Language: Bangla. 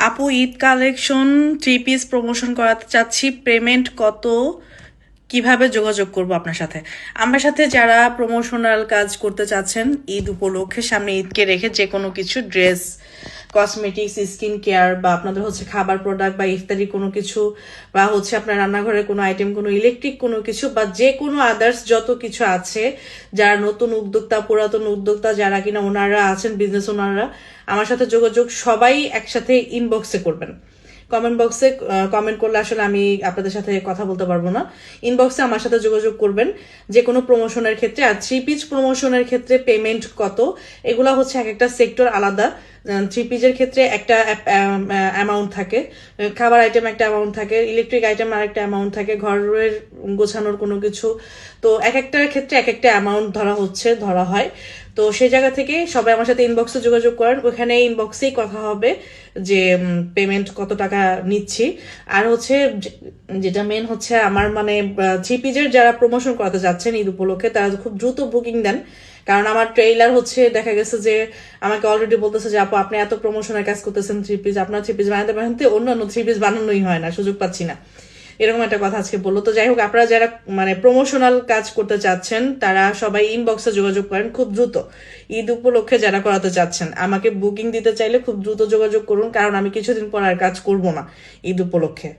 আপু, ঈদ কালেকশন 3 পিস প্রমোশন করাতে চাচ্ছি। পেমেন্ট কত, কিভাবে যোগাযোগ করব আপনার সাথে? আমার সাথে যারা প্রমোশনাল কাজ করতে চাচ্ছেন ঈদ উপলক্ষে, সামনে ঈদকে রেখে যে কোনো কিছু ড্রেস, কসমেটিক্স, স্কিন কেয়ার, বা আপনাদের হচ্ছে খাবার প্রোডাক্ট বা ইফতারি কোনো কিছু, বা হচ্ছে আপনার রান্নাঘরের কোনো আইটেম, কোনো ইলেকট্রিক কোনো কিছু, বা যে কোনো আদার্স যত কিছু আছে, যারা নতুন উদ্যোক্তা, পুরাতন উদ্যোক্তা, যারা কিনা ওনারা আছেন, বিজনেস ওনাররা, আমার সাথে যোগাযোগ সবাই একসাথে ইনবক্সে করবেন। কমেন্ট বক্সে কমেন্ট করলে আসলে আমি আপনাদের সাথে কথা বলতে পারবো না। ইনবক্সে আমার সাথে যোগাযোগ করবেন যে কোনো প্রমোশনের ক্ষেত্রে। আর 3 পিস প্রমোশনের ক্ষেত্রে পেমেন্ট কত, এগুলা হচ্ছে এক একটা সেক্টর আলাদা। 3 পিসের ক্ষেত্রে একটা অ্যামাউন্ট থাকে, খাবার আইটেম একটা অ্যামাউন্ট থাকে, ইলেকট্রিক আইটেম আর একটা অ্যামাউন্ট থাকে, ঘরের গোছানোর কোনো কিছু। তো এক একটার ক্ষেত্রে এক একটা অ্যামাউন্ট ধরা হয়। তো সেই জায়গা থেকে সবাই আমার সাথে ইনবক্সে যোগাযোগ করেন, ওখানে ইনবক্সেই কথা হবে যে পেমেন্ট কত টাকা নিচ্ছি। আর হচ্ছে যেটা মেন হচ্ছে আমার মানে 3 পিসের যারা প্রমোশন করাতে যাচ্ছেন ঈদ উপলক্ষে, তারা খুব দ্রুত বুকিং দেন। কারণ আমার ট্রেইলার হচ্ছে দেখা গেছে যে আমাকে অলরেডি বলতেছে যে আপু, আপনি এত প্রমোশনের কাজ করতেছেন 3 পিস, আপনার 3 পিস বানাতে অন্যান্য 3 পিস বানানোই হয় না, সুযোগ পাচ্ছি না, এরকম একটা কথা আজকে বললো। তো যাই হোক, আপনারা যারা মানে প্রমোশনাল কাজ করতে চাচ্ছেন তারা সবাই ইনবক্সে যোগাযোগ করেন খুব দ্রুত। ঈদ উপলক্ষে যারা করাতে চাচ্ছেন, আমাকে বুকিং দিতে চাইলে খুব দ্রুত যোগাযোগ করুন, কারণ আমি কিছুদিন পর আর কাজ করব না ঈদ উপলক্ষে।